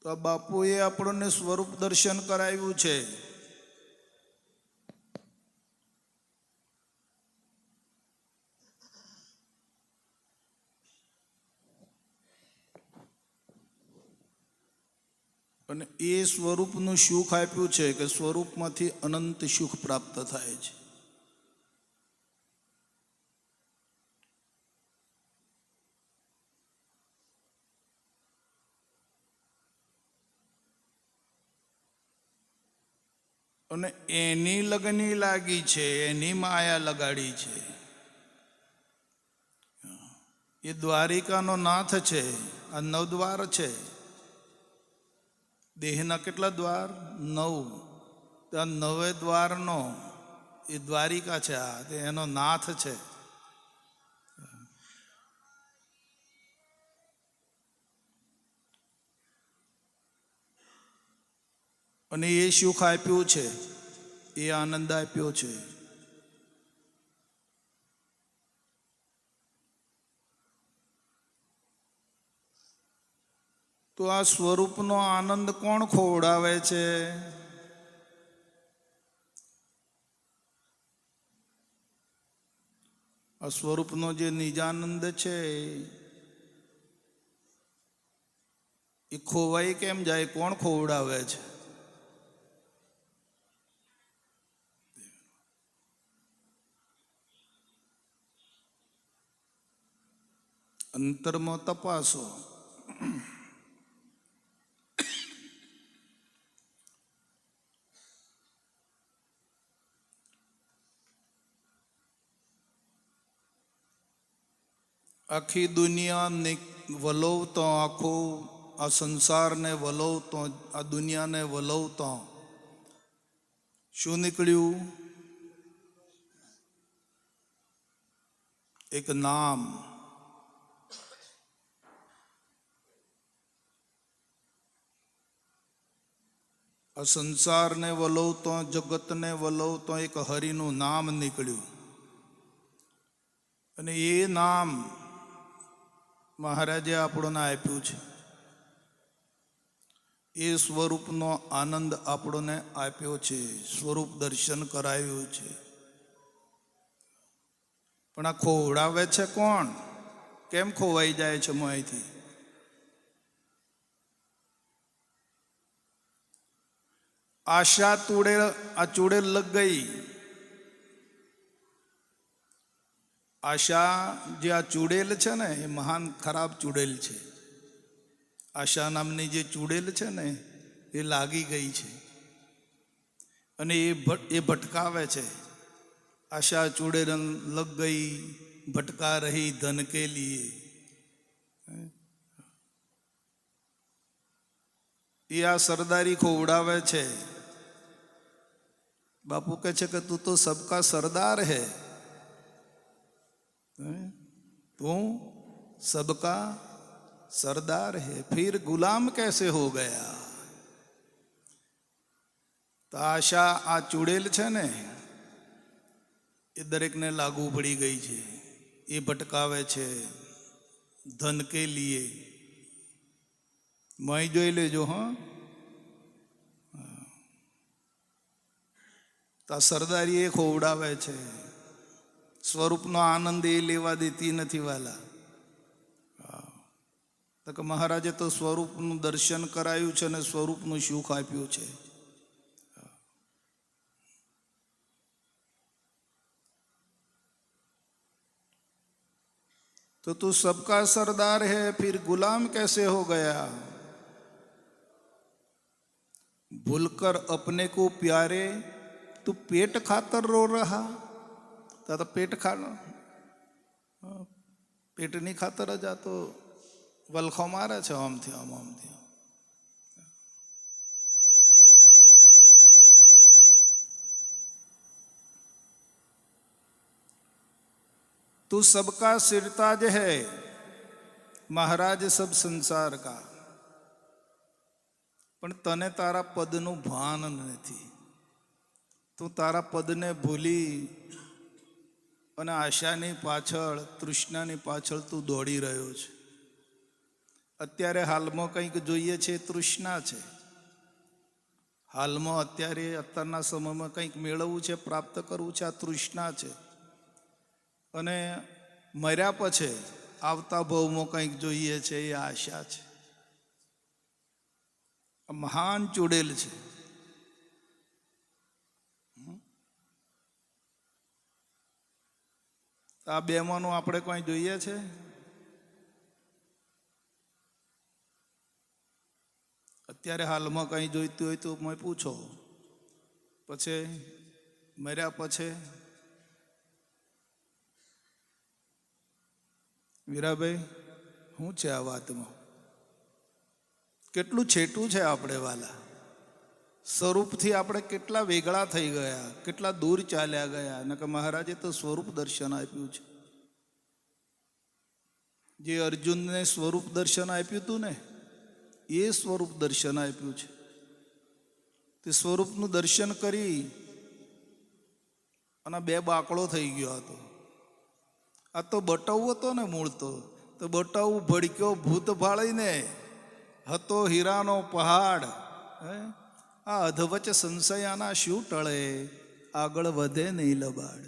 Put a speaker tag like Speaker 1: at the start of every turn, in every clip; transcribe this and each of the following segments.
Speaker 1: તો બાપુએ આપણને સ્વરૂપ દર્શન કરાવ્યું છે. અને એ સ્વરૂપનું સુખ આપ્યું છે કે સ્વરૂપમાંથી અનંત સુખ પ્રાપ્ત થાય છે. અને એની લગની લાગી છે, એની માયા લગાડી છે. એ દ્વારિકાનો નાથ છે. આ નવદ્વાર છે. દેહના કેટલા દ્વાર? 9. આ 9 દ્વારનો એ દ્વારિકા છે. આ એનો નાથ છે. અને એ સુખ આપ્યું છે, એ આનંદ આપ્યો છે. તો આ સ્વરૂપનો આનંદ કોણ ખોવડાવે છે? આ સ્વરૂપનો જે નિજાનંદ છે એ ખોવાઈ કેમ જાય? કોણ ખોવડાવે છે? અંતરમાં તપાસો. આખી દુનિયાને વલોવતો, આખો આ સંસારને વલોવતો, આ દુનિયાને વલોવતો શું નીકળ્યું? એક નામ. આ સંસારને વલોવતો, જગતને વલોવતો એક હરિનું નામ નીકળ્યું. અને એ નામ મહારાજે આપણને આપ્યું છે. એ સ્વરૂપનો આનંદ આપણને આપ્યો છે, સ્વરૂપ દર્શન કરાવ્યું છે. પણ આ ખોવડાવે છે કોણ? કેમ ખોવાઈ જાય છે મોંથી? આશા ચૂડેલ લગ ગઈ. આશા જે આ ચૂડેલ છે ને એ મહાન ખરાબ ચૂડેલ છે. આશા નામની જે ચૂડેલ છે ને એ લાગી ગઈ છે અને એ ભટકાવે છે. આશા ચૂડેલ લગ ગઈ, ભટકા રહી ધન કે લીએ. એ આ સરદારી ખોવડાવે છે. બાપુ કહે છે કે તું તો સબકા સરદાર હૈ. તું सबका सरदार है, फिर गुलाम कैसे हो गया? તો આશા આ ચૂડેલ છે ને એ દરેકને લાગુ પડી ગઈ છે. એ ભટકાવે છે ધન કે લીએ. મય જોઈ લેજો. તો આ સરદારી એ ખોવડાવે છે. સ્વરૂપનો આનંદ એ લેવા દેતી નથી વાલા. તો કે મહારાજે તો સ્વરૂપનું દર્શન કરાયું છે અને સ્વરૂપનું સુખ આપ્યું છે. तो तू सबका सरदार है, फिर गुलाम कैसे हो गया? भूलकर अपने को प्यारे तू पेट खातर रो रहा. तो पेट पेटनी खातर જ આ તો વલખો મારે છે આમથી આમથી. तू सबका सिरताज है, महाराज सब संसार का. પણ તને તારા પદનું ભાન નથી. તું તારા પદને ભૂલી અને આશાની પાછળ, તૃષ્ણાની પાછળ તું દોડી રહ્યો છે. અત્યારે હાલમાં કંઈક જોઈએ છે, તૃષ્ણા છે. હાલમાં અત્યારના સમયમાં કંઈક મેળવવું છે, પ્રાપ્ત કરવું છે, આ તૃષ્ણા છે. અને મર્યા પછી આવતા ભાવમાં કંઈક જોઈએ છે, એ આશા છે. આ મહાન ચૂડેલ છે. આ બેમાંનું આપણે કોઈ જોઈએ છે? અત્યારે હાલમાં કંઈ જોઈતું હોય તો મને પૂછો. પછી મર્યા પછી વીરાભાઈ શું છે આ વાતમાં? કેટલું છેટું છે આપણે વાલા. સ્વરૂપથી આપણે કેટલા વેગળા થઈ ગયા, કેટલા દૂર ચાલ્યા ગયા. અને કે મહારાજે તો સ્વરૂપ દર્શન આપ્યું છે. જે અર્જુનને સ્વરૂપ દર્શન આપ્યું હતું ને, એ સ્વરૂપ દર્શન આપ્યું છે. તે સ્વરૂપનું દર્શન કરી અને બે બાકડો થઈ ગયો હતો. આ તો બટાવું હતો ને મૂળ તો બટાવું ભડક્યો ભૂત ભાળીને, હતો હીરાનો પહાડ. આ અધવચ સંશયાના શું ટળે, આગળ વધે નહીં લબાડ.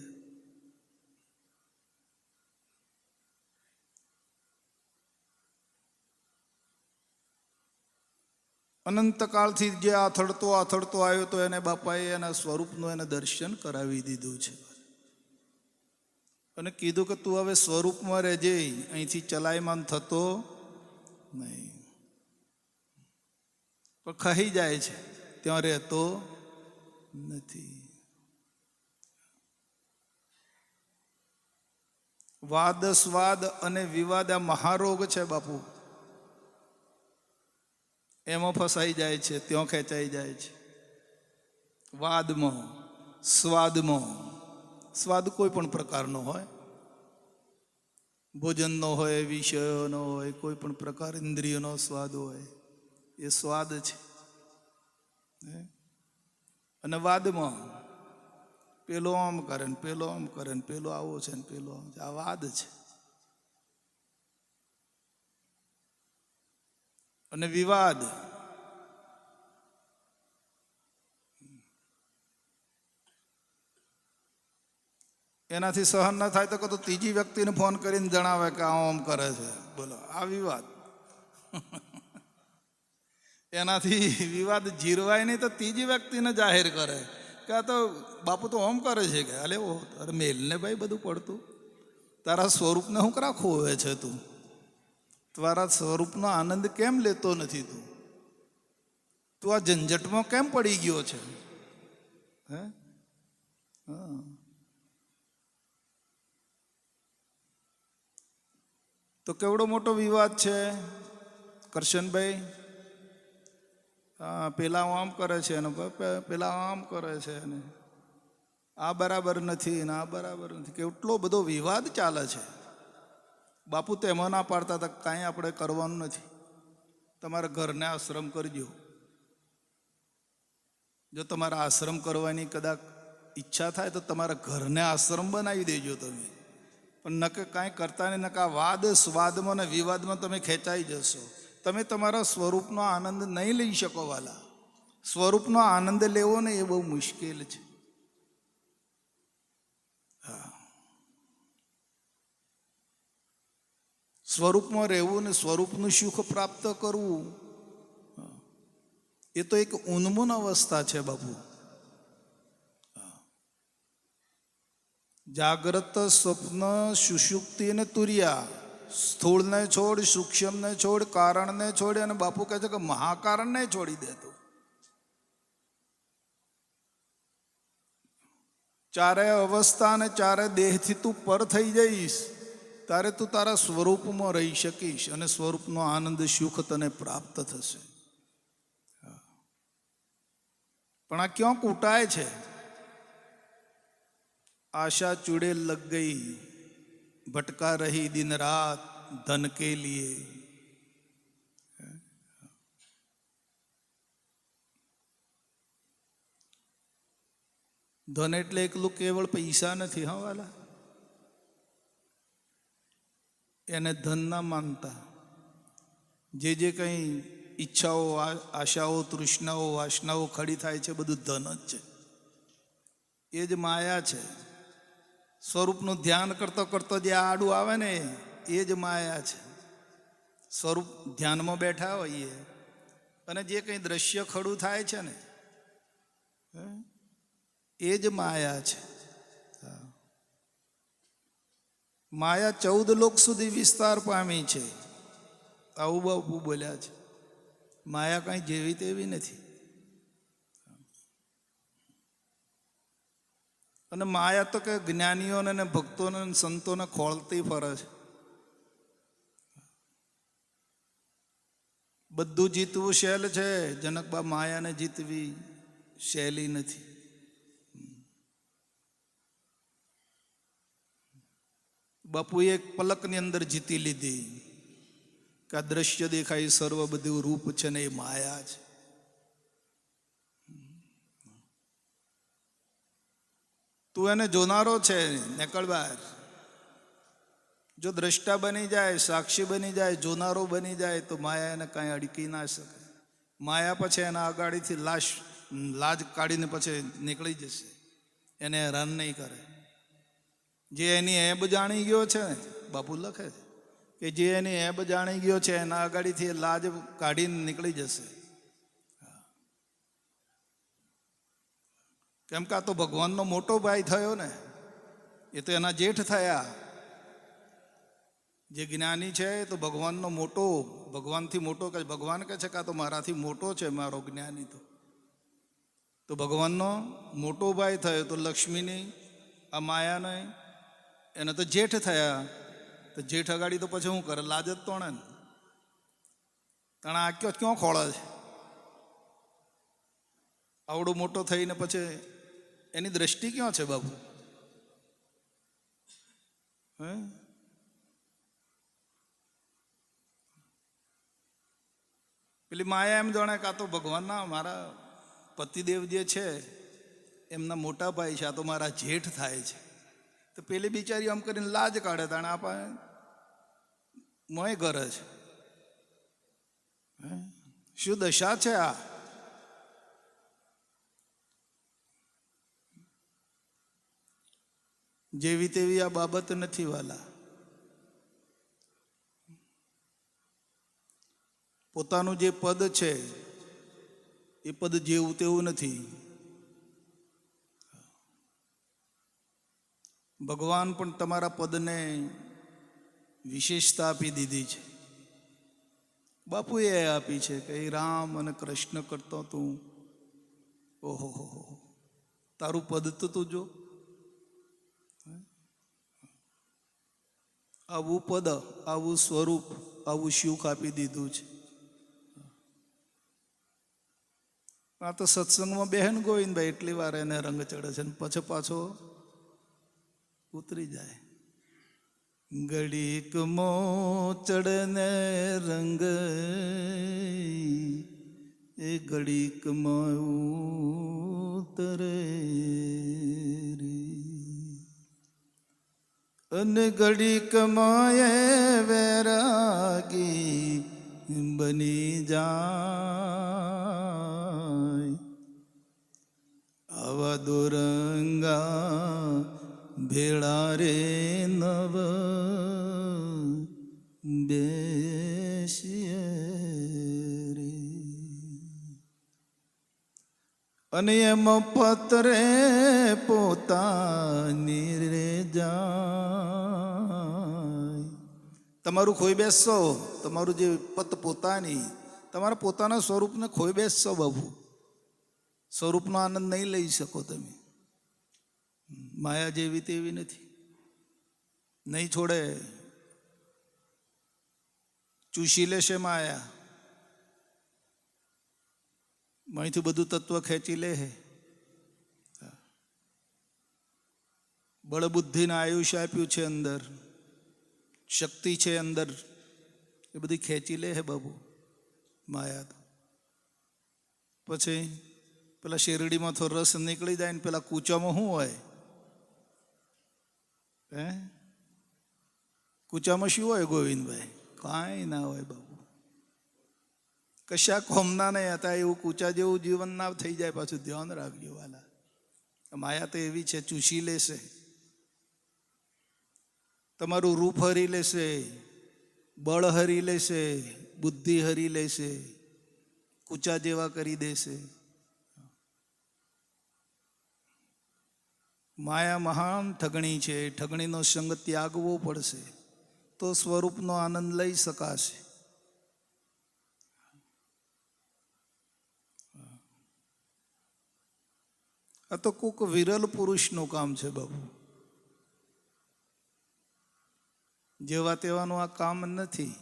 Speaker 1: અનંતકાળથી જે આથડતો આવ્યો તો એને બાપાએ એના સ્વરૂપનું એને દર્શન કરાવી દીધું છે. અને કીધું કે તું હવે સ્વરૂપમાં રહેજે, અહીંથી ચલાયમાન થતો નહીં. પણ ખાઈ જાય છે, ત્યાં રહેતો નથી. વાદ સ્વાદ અને વિવાદ આ મહારોગ છે બાપુ. એમાં ફસાઈ જાય છે, ત્યાં ખેંચાઈ જાય છે. વાદમાં, સ્વાદમાં. સ્વાદ કોઈ પણ પ્રકારનો હોય, ભોજનનો હોય, વિષયોનો હોય, કોઈ પણ પ્રકાર ઇન્દ્રિયનો સ્વાદ હોય, એ સ્વાદ છે. અને વાદમાં પેલો આમ કરે ને પેલો આમ કરે ને પેલો આવો છે ને પેલો આમ છે. આ વાદ છે. અને વિવાદ એનાથી સહન ન થાય તો ત્રીજી વ્યક્તિને ફોન કરીને જણાવે કે આમ કરે છે. બોલો, આ વિવાદ. એનાથી વિવાદ જીરવાય નહીં તો ત્રીજી વ્યક્તિને જાહેર કરે કે આ તો બાપુ તો આમ કરે છે. કે અલે ઓ તારે મેલને ભાઈ બધું પડતું, તારા સ્વરૂપને શું કરા ખોવે છે તું? તારા સ્વરૂપનો આનંદ કેમ લેતો નથી તું? તું આ ઝંઝટમાં કેમ પડી ગયો છે? હે હા, તો કેવડો મોટો વિવાદ છે કરશનભાઈ. હા, પેલા આમ કરે છે ને પેલા આમ કરે છે ને આ બરાબર નથી ને આ બરાબર નથી. કેટલો બધો વિવાદ ચાલે છે. બાપુ તો એમાં ના પાડતા હતા, કાંઈ આપણે કરવાનું નથી, તમારા ઘરને આશ્રમ કરજો. જો તમારા આશ્રમ કરવાની કદાચ ઈચ્છા થાય તો તમારા ઘરને આશ્રમ બનાવી દેજો તમે. પણ નકે કાંઈ કરતા નહીં, નકા વાદ સ્વાદમાં ને વિવાદમાં તમે ખેંચાઈ જશો. તમે તમારા સ્વરૂપનો આનંદ નહીં લઈ શકો વાલા. સ્વરૂપનો આનંદ લેવો ને એ બહુ મુશ્કેલ છે. હા, સ્વરૂપમાં રહેવું ને સ્વરૂપનું સુખ પ્રાપ્ત કરવું એ તો એક ઉન્મૂન અવસ્થા છે બાપુ. જાગ્રત, સ્વપ્ન, સુષુપ્તિ અને તુર્યા. સ્થૂળને છોડ, સૂક્ષ્મને છોડ, કારણને છોડ. અને બાપુ કહે છે કે મહાકારણને છોડી દે. તું ચારે અવસ્થા અને ચારે દેહથી તું પર થઈ જઈશ, ત્યારે તું તારા સ્વરૂપમાં રહી શકીશ અને સ્વરૂપનો આનંદ સુખ તને પ્રાપ્ત થશે. પણ આ ક્યાં કૂટાય છે? आशा चुड़ैल लग गई, भटका रही दिन रात धन के लिए. ધન એટલે એકલું કેવળ પૈસા નથી. હા વાલા, એને ધન ના માનતા. જે કંઈ ઈચ્છાઓ, આશાઓ, તૃષ્ણાઓ, વાસનાઓ ખડી થાય છે, બધું ધન જ છે. એ જ માયા છે. સ્વરૂપનું ધ્યાન કરતો કરતો જે આડું આવે ને એ જ માયા છે. સ્વરૂપ ધ્યાનમાં બેઠા હોઈએ અને જે કંઈ દ્રશ્ય ખડું થાય છે ને એ જ માયા છે. માયા 14 લોક સુધી વિસ્તાર પામી છે. આવું બાપુ બોલ્યા છે. માયા કાંઈ જેવી તેવી નથી. અને માયા તો કે જ્ઞાનીઓને ને ભક્તોને સંતોને ખોળતી ફરે છે. બધું જીતવું સહેલ છે, જનકબા માયાને જીતવી સહેલી નથી. બાપુએ એક પલકની અંદર જીતી લીધી કે આ દ્રશ્ય દેખાય સર્વ બધું રૂપ છે ને એ માયા છે. તું એને જોનારો છે, નીકળ બહાર. જો દ્રષ્ટા બની જાય, સાક્ષી બની જાય, જોનારો બની જાય તો માયા એને કાંઈ અડકી ના શકે. માયા પછી એના અગાડીથી લાજ કાઢીને પછી નીકળી જશે. એને હેરાન નહીં કરે. જે એની એબ જાણી ગયો છે, બાપુ લખે છે કે જે એની એબ જાણી ગયો છે એના અગાડીથી લાજ કાઢીને નીકળી જશે. કેમ કે આ તો ભગવાનનો મોટો ભાઈ થયો ને, એ તો એના જેઠ થયા. જે જ્ઞાની છે એ તો ભગવાનનો મોટો, ભગવાનથી મોટો કહે. ભગવાન કહે છે કે આ તો મારાથી મોટો છે મારો જ્ઞાની. તો ભગવાનનો મોટો ભાઈ થયો. તો લક્ષ્મીની આ માયાને એને તો જેઠ થયા. તો જેઠ અગાડી તો પછી શું કરે? લાજ જ તોણે ને. તણા આ ક્યાં ખોળે છે? આવડો મોટો થઈને પછી એની દ્રષ્ટિ ક્યાં છે બાપુ? હે? પેલી માયા એમ જાણે કે આ તો ભગવાનના મારા પતિદેવ જે છે એમના મોટા ભાઈ છે, આ તો મારા જેઠ થાય છે. તો પેલી બિચારી આમ કરીને લાજ કાઢે. તાણે આપણે મોય કરે છે. શું દશા છે આ? જેવી તેવી આ બાબત નથી વાલા. પોતાનું જે પદ છે એ પદ જેવું તેવું નથી. ભગવાન પણ તમારા પદને વિશેષતા આપી દીધી છે. બાપુએ આપી છે કે રામ અને કૃષ્ણ કરતો તું, ઓહો તારું પદ તો તું જો. આવું પદ, આવું સ્વરૂપ, આવું સુખ આપી દીધું છે. આ તો સત્સંગમાં બહેન ગોવિંદભાઈ એટલી વાર એને રંગ ચડે છે, પછી પાછો ઉતરી જાય. ઘડીક મો ચડને રંગ, એ ઘડીક માં ઉતરે અને ઘડીક માં વેરાગી બની જાય. આવા દોરંગા ભેળા રે નવ બેસીએ રે. અને એમ પતરે પોતાની રે જાય. તમારું ખોઈ બેસશો, તમારું જે પત પોતાની, તમારા પોતાના સ્વરૂપને ખોઈ બેસશો બાબુ. સ્વરૂપનો આનંદ નહીં લઈ શકો તમે. માયા જેવી તેવી નથી, નહીં છોડે. ચૂસી લેશે માયા. અહીંથી બધું તત્વ ખેંચી લે. બળબુદ્ધિને આયુષ્ય આપ્યું છે અંદર, શક્તિ છે અંદર, એ બધી ખેંચી લે હે બાબુ માયા. પછી પેલા શેરડીમાં થોડો રસ નીકળી જાય ને પેલા કૂચામાં શું હોય? હે? કૂચામાં શું હોય ગોવિંદભાઈ? કાંઈ ના હોય બાબુ. કશા કોમના નહીં હતા. એવું કૂચા જેવું જીવન ના થઈ જાય. પાછું ધ્યાન રાખજો વાલા. માયા તો એવી છે, ચૂસી લેશે, તમારું રૂપ હરી લેશે, બળ હરી લેશે, બુદ્ધિ હરી લેશે, કૂચા જેવા કરી દેશે. માયા મહાન ઠગણી છે. ઠગણીનો સંગ ત્યાગવો પડશે તો સ્વરૂપનો આનંદ લઈ શકાશે. આ તો કોક વિરલ પુરુષનું કામ છે બાબુ. જેવા તેવાનું આ કામ નથી.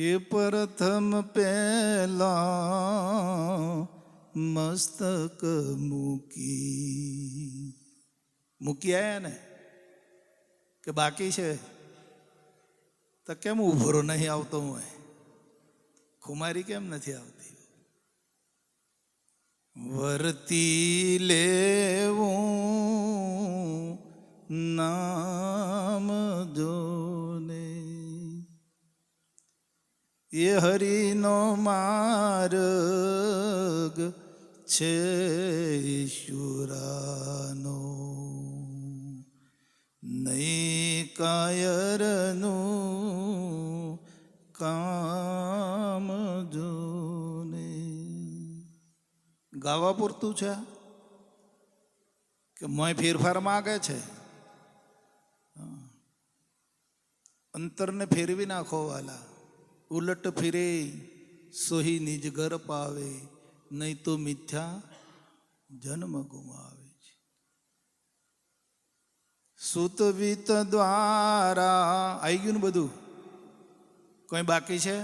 Speaker 1: એ પ્રથમ પહેલા મસ્તક મૂકી આયા ને કે બાકી છે? તો કેમ ઉભરો નહીં આવતો? હું ખુમારી કેમ નથી આવતી? વર્તી લેવું નામ જોને, એ હરિનો માર્ગ છે ઈશ્વરાનો, નહીં કાયરનું કામ જોને. ગાવા પૂરતું છે કે મોય ફેરફાર માગે છે? અંતરને ફેરવી નાખો વાલા. ઉલટ ફિરે સોહી નિજ ઘર પાવે, નહીં તો મિથ્યા જન્મ ગુમાવે છે. સુતવિત દ્વારા આવી ગયું ને બધું? કોઈ બાકી છે?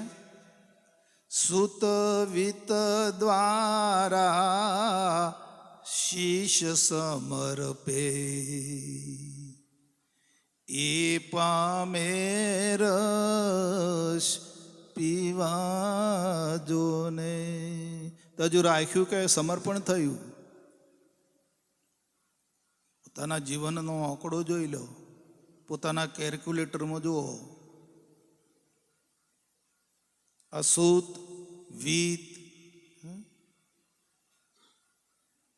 Speaker 1: સુતવિત દ્વારા શીશ સમર્પે, એ પામે રસ પીવા જોને. તો હજુ રાખ્યું કે સમર્પણ થયું? પોતાના જીવનનો આંકડો જોઈ લો, પોતાના કેલ્ક્યુલેટરમાં જુઓ. અસૂત વીત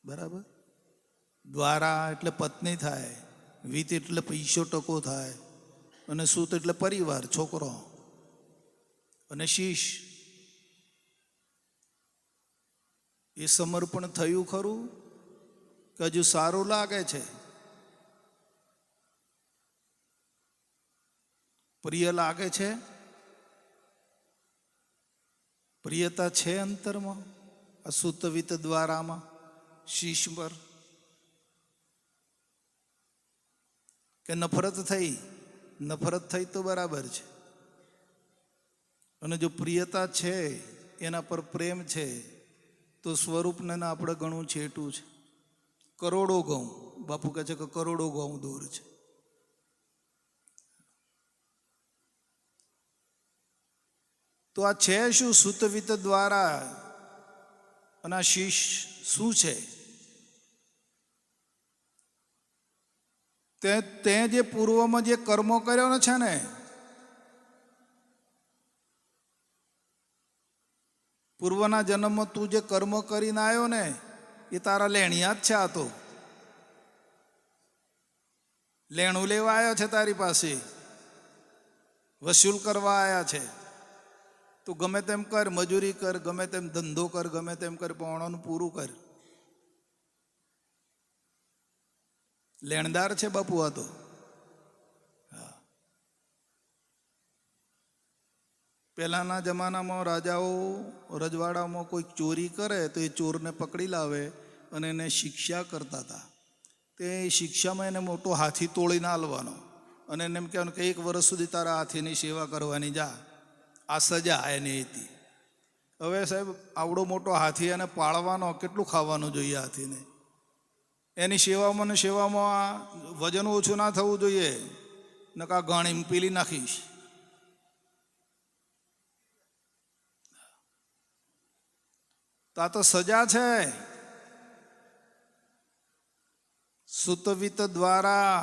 Speaker 1: બરાબર. દ્વારા એટલે પત્ની થાય, વીત એટલે પૈસો ટકો થાય, અને સૂત એટલે પરિવાર, છોકરો, અને શીશ. એ સમર્પણ થયું ખરું કે હજુ સારું લાગે છે? પ્રિય લાગે છે? પ્રિયતા છે અંતરમાં આ સુતવિત દ્વારામાં, શીશ પર? કે નફરત થઈ? નફરત થઈ તો બરાબર છે, અને જો પ્રિયતા છે, એના પર પ્રેમ છે, તો સ્વરૂપને આપણે ઘણું છેટું છે. કરોડો ઘઉં, બાપુ કહે છે કે કરોડો ઘઉં દૂર છે. તો આ છે શું? સુતવિત દ્વારા અને આ શીશ શું છે? તે જે પૂર્વમાં જે કર્મો કર્યો છે ને, પૂર્વના જન્મમાં તું જે કર્મ કરીને આવ્યો ને, એ તારા લેણિયા જ છે. આ તો લેણું લેવા આવ્યો છે, તારી પાસે વસૂલ કરવા આવ્યા છે. તું ગમે તેમ કર, મજૂરી કર, ગમે તેમ ધંધો કર, ગમે તેમ કર, પોણાનું પૂરું કર. લેણદાર છે બાપુ આ તો. પહેલાના જમાનામાં રાજાઓ રજવાડામાં કોઈ ચોરી કરે તો એ ચોરને પકડી લાવે અને એને શિક્ષા કરતા હતા. તે શિક્ષામાં એને મોટો હાથી તોડીને આલવાનો, અને એને એમ કહેવાનું કે 1 વર્ષ સુધી તારા હાથીની સેવા કરવાની, જા. આ સજા એની હતી. હવે સાહેબ, આવડો મોટો હાથી એને પાળવાનો, કેટલું ખાવાનું જોઈએ હાથીને? એની સેવામાં ને સેવામાં વજન ઓછું ના થવું જોઈએ, નકા ગાણી પીલી નાખીશ. તો આ તો સજા છે. સુતવિત દ્વારા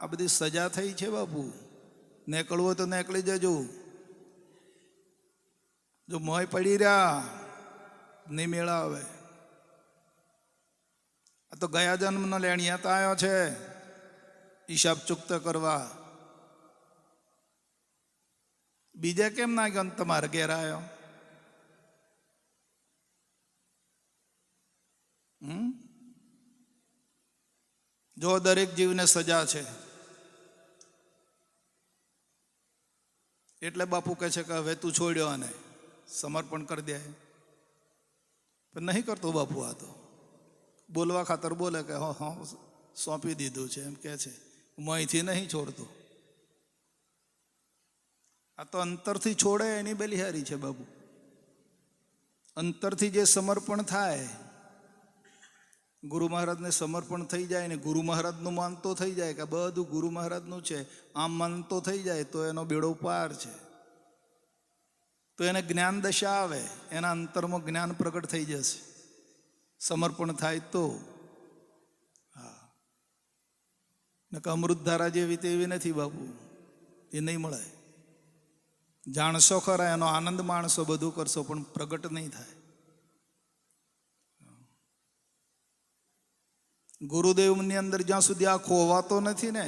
Speaker 1: આ બધી સજા થઈ છે બાપુ. નીકળવું હોય તો નીકળી જજો. જો મોય પડી રહ્યા નહીં મેળા આવે. આ તો ગયા જન્મનો લેણિયાત આવ્યો છે હિસાબ ચૂકત કરવા. બીજે કેમ ના ગયો તમારે ઘેર આવ્યો? જો દરેક જીવને સજા છે એટલે બાપુ કહે છે કે હવે તું છોડ્યો અને સમર્પણ કરી દે. પણ નહીં કરતો બાપુ. આ તો બોલવા ખાતર બોલે કે હા સોંપી દીધું છે એમ કે છે. હું અહીંથી નહીં છોડતો. આ તો અંતરથી છોડે એની બલિહારી છે બાપુ. અંતરથી જે સમર્પણ થાય, ગુરુ મહારાજને સમર્પણ થઈ જાય ને ગુરુ મહારાજનું માનતો થઈ જાય કે બધું ગુરુ મહારાજનું છે આમ માનતો થઈ જાય તો એનો બેડો પાર છે. તો એને જ્ઞાન દશા આવે, એના અંતરમાં જ્ઞાન પ્રગટ થઈ જશે સમર્પણ થાય તો. હા, નકર અમૃતધારા જેવી તેવી નથી બાપુ, એ નહીં મળે. જાણશો ખરા, એનો આનંદ માણશો, બધું કરશો, પણ પ્રગટ નહીં થાય. ગુરુદેવની અંદર જ્યાં સુધી આ ખોવાતો નથી ને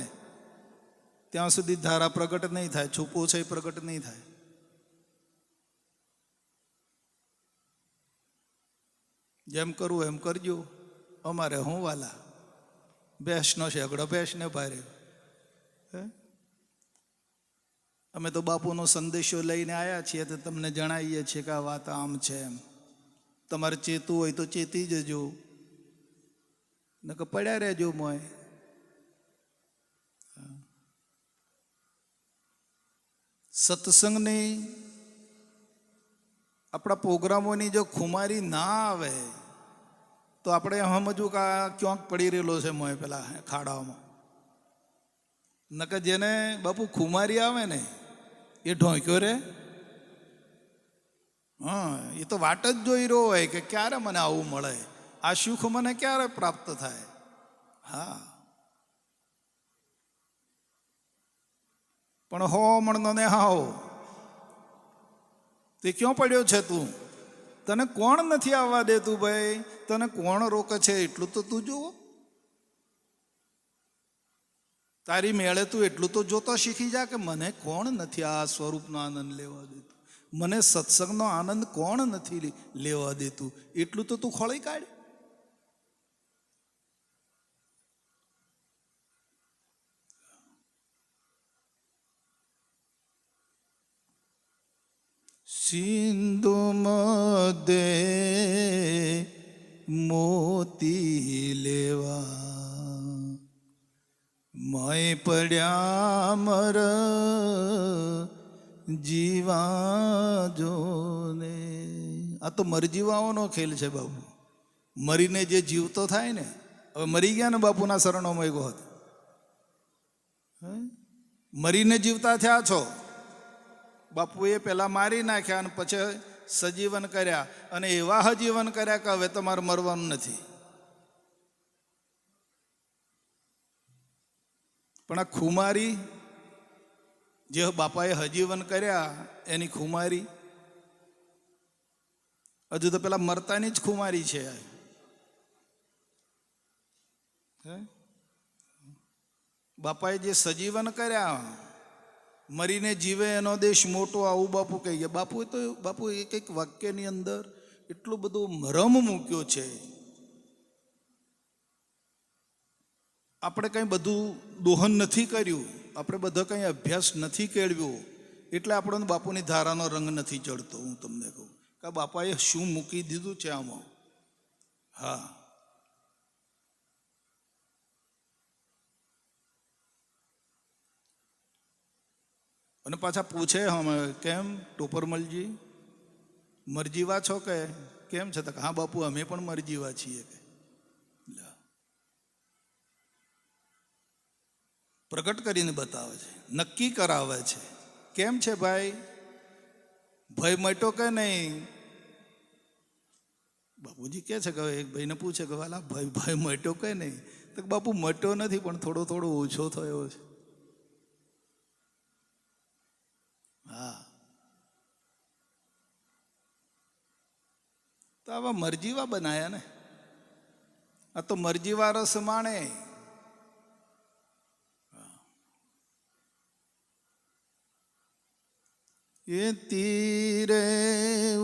Speaker 1: ત્યાં સુધી ધારા પ્રગટ નહીં થાય. છુપો છે એ પ્રગટ નહીં થાય. જેમ કરવું એમ કરજો. અમારે હું વાલા ભેંસનો શેકડો ભેંસને ભારે. અમે તો બાપુનો સંદેશો લઈને આવ્યા છીએ તો તમને જણાવીએ છીએ કે આ વાત આમ છે એમ. તમારે ચેતવું હોય તો ચેતી જજો, નકર પડ્યા રહેજો મોય. સત્સંગની આપણા પ્રોગ્રામોની જો ખુમારી ના આવે તો આપણે સમજવું કે આ ક્યાંક પડી રહેલો છે મોય પેલા ખાડાઓમાં. નકર જેને બાપુ ખુમારી આવે ને એ ઢોંક્યો રે. હા, એ તો વાટ જ જોઈ રહ્યો હોય કે ક્યારે મને આવું મળે, આ સુખ મને ક્યારે પ્રાપ્ત થાય. હા, પણ હો મણનો ને હાઓ તે ક્યાં પડ્યો છે તું? તને કોણ નથી આવવા દેતું ભાઈ? તને કોણ રોકે છે? એટલું તો તું જુઓ. તારી મેળે તું એટલું તો જોતો શીખી જા કે મને કોણ નથી આ સ્વરૂપનો આનંદ લેવા દેતું, મને સત્સંગનો આનંદ કોણ નથી લેવા દેતું. એટલું તો તું ખોળી કાઢ. સિંધુ મધ્યે મોતી લેવા મય પડ્યા મર જીવા જોને. આ તો મરજીવાઓનો ખેલ છે બાપુ. મરીને જે જીવતો થાય ને, હવે મરી ગયા ને બાપુના શરણોમાં એક હોત, મરીને જીવતા થયા છો. બાપુએ પહેલાં મારી નાખ્યા અને પછી સજીવન કર્યા, અને એવા હજીવન કર્યા કે હવે તમારે મરવાનું નથી. પણ આ ખુમારી જે બાપાએ હજીવન કર્યા એની ખુમારી હજુ તો પેલા મરતાની જ ખુમારી છે. બાપાએ જે સજીવન કર્યા, મરીને જીવે એનો દેશ મોટો, આવું બાપુ કહી ગયા. બાપુ એક એક વાક્યની અંદર એટલું બધું મરમ મૂક્યો છે. આપણે કંઈ બધું દોહન નથી કર્યું, આપણે બધો કંઈ અભ્યાસ નથી કેળવ્યો, એટલે આપણને બાપુની ધારાનો રંગ નથી ચડતો. હું તમને કહું કે બાપાએ શું મૂકી દીધું છે આમાં. હા, અને પાછા પૂછે અમે કેમ ટોપરમલજી મરજીવા છો કે કેમ છે? તો હા બાપુ અમે પણ મરજીવા છીએ. કે પ્રગટ કરીને બતાવે છે, નક્કી કરાવે છે. કેમ છે ભાઈ? ભય મટ્યો કે નહીં? બાપુજી કહે છે કે એક ભાઈને પૂછે કે વાલા ભાઈ ભાઈ મટ્યો કઈ નહીં, તો બાપુ મટ્યો નથી પણ થોડો થોડો ઓછો થયો છે. હા, તો આવા મરજીવા બનાયા ને. આ તો મરજીવા રસ માણે. એ તીરે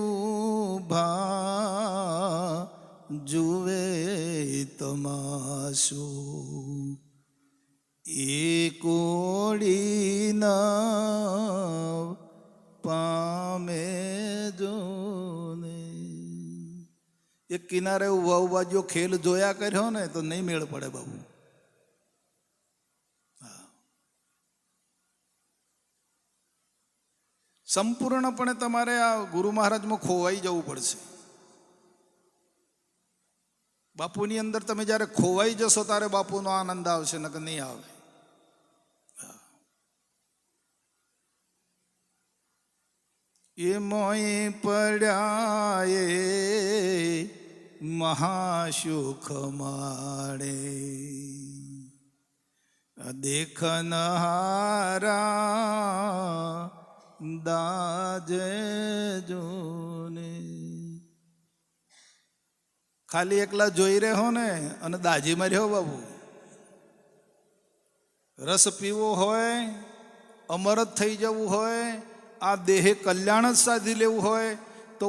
Speaker 1: ઉભા જુએ તમાશો, એ કોડી ના પામે જોને. એક કિનારે ઉભા ઉભા જો ખેલ જોયા કર્યો ને તો નહીં મેળ પડે બાબુ. સંપૂર્ણપણે તમારે આ ગુરુ મહારાજમાં ખોવાઈ જવું પડશે. બાપુની અંદર તમે જ્યારે ખોવાઈ જશો ત્યારે બાપુનો આનંદ આવશે, નકર નહીં આવે. એ મોય પડ્યા એ મહાસુખ માણે, દેખનહારા દાજે જોને. ખાલી એકલા જોઈ રહ્યો ને અને દાજીમાં રહ્યો બાબુ. રસ પીવો હોય, અમરત થઈ જવું હોય, આ દેહે કલ્યાણ જ સાધી લેવું હોય તો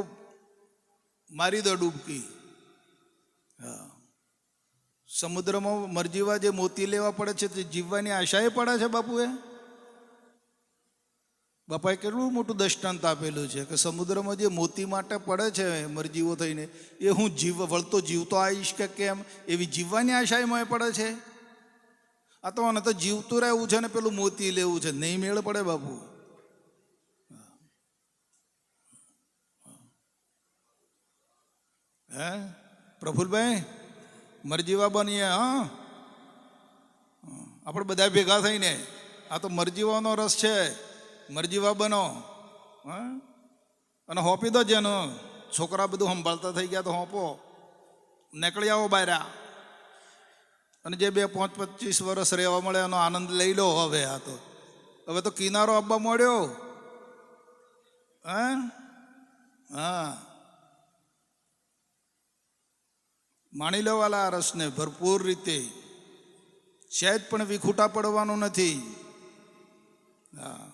Speaker 1: મારી દો ડૂબકી. હા, સમુદ્રમાં મરજીવા જે મોતી લેવા પડે છે તે જીવવાની આશાએ પડે છે બાપુએ. બાપાએ કેટલું મોટું દૃષ્ટાંત આપેલું છે કે સમુદ્રમાં જે મોતી માટે પડે છે મરજીવો થઈને, એ હું વળતો જીવતો આવીશ કે કેમ એવી જીવવાની આશાએ પડે છે. આ તો આને તો જીવતું રહેવું છે ને પેલું મોતી લેવું છે, નહીં મેળ પડે બાપુ. હે પ્રફુલભાઈ, મરજીવા બનીએ. હા, આપણે બધા ભેગા થઈને, આ તો મરજીવાનો રસ છે, મરજીવા બનો. હા, અને હોપી દો જેનો. છોકરા બધું સંભાળતા થઈ ગયા તો હોપો, નીકળી આવો બાયરા. અને જે 2-5-25 વર્ષ રહેવા મળે એનો આનંદ લઈ લો. હવે તો કિનારો આવવા મળ્યો. હા, માણી લેવાલા આ રસને ભરપૂર રીતે. સહેજ પણ વિખૂટા પડવાનું નથી. હા,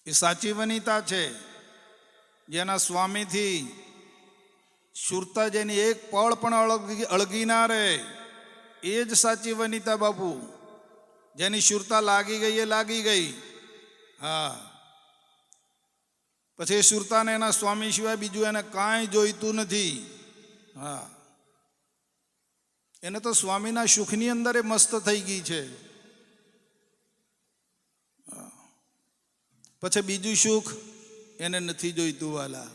Speaker 1: એ સાચી વનિતા છે જેના સ્વામીથી શુરતા જેની એક પળ પણ અળગી ના રહે. એ જ સાચી વનિતા બાપુ. જેની શુરતા લાગી ગઈ એ લાગી ગઈ. હા, પછી એ શુરતાને એના સ્વામી સિવાય બીજું એને કાંઈ જોઈતું નથી. હા, એને તો સ્વામીના સુખની અંદર એ મસ્ત થઈ ગઈ છે. પછી બીજું સુખ એને નથી જોઈતું વાલા.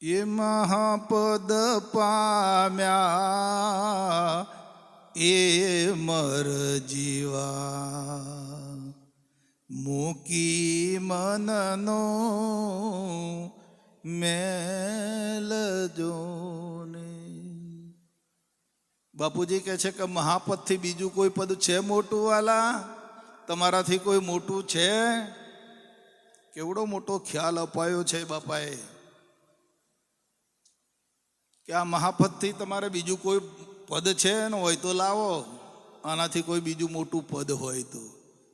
Speaker 1: એ મહાપદ પામ્યા એ મર જીવા, મૂકી મનનો મેલ જોને. બાપુજી કહે છે કે મહાપદથી બીજું કોઈ પદ છે મોટું વાલા? તમારાથી કોઈ મોટું છે? કેવડો મોટો ખ્યાલ અપાયો છે બાપાએ કે આ મહાપદથી તમારે બીજું કોઈ પદ છે ને હોય તો લાવો. આનાથી કોઈ બીજું મોટું પદ હોય તો.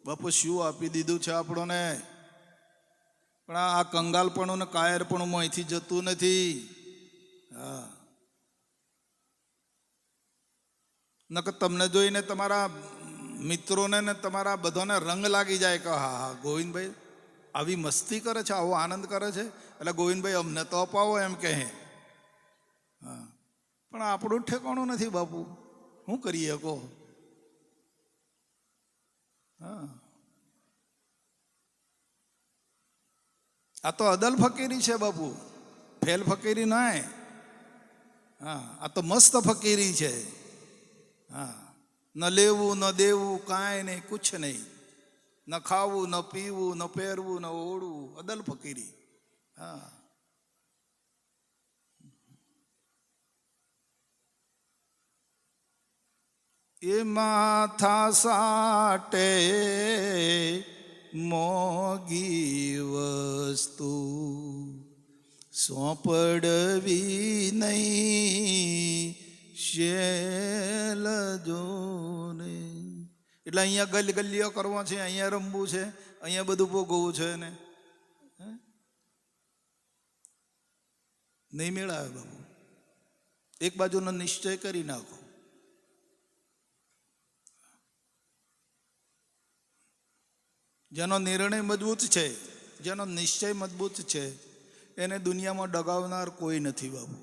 Speaker 1: બાપુ શું આપી દીધું છે આપણને. પણ આ કંગાલપણું ને કાયરપણું અહીંથી જતું નથી. હા, નકર તમને જોઈને તમારા મિત્રોને ને તમારા બધાને રંગ લાગી જાય કે હા હા ગોવિંદભાઈ આવી મસ્તી કરે છે, આવો આનંદ કરે છે, એટલે ગોવિંદભાઈ અમને તો અપાવો એમ કહે. હા, પણ આપણું ઠેકાણું નથી બાપુ. શું કરીએ કહો? હા, આ તો અદલ ફકીરી છે બાપુ, ફેલ ફકીરી નાય. હા, આ તો મસ્ત ફકીરી છે. હા, ન લેવું ન દેવું કાંઈ નહીં, કુછ નહીં. ન ખાવું ન પીવું ન પહેરવું ન ઓળવું, અદલ ફકીરી. હા, એ માથા સાટે મોગી વસ્તુ સોંપડવી નહીં શેલ જોને. એટલે અહીંયા ગલીઓ કરવો છે, અહીંયા રમવું છે, અહીંયા બધું ભોગવવું છે ને નહીં મેળાવે બાબુ. એક બાજુનો નિશ્ચય કરી નાખો. જેનો નિર્ણય મજબૂત છે, જેનો નિશ્ચય મજબૂત છે, એને દુનિયામાં ડગાવનાર કોઈ નથી બાપુ.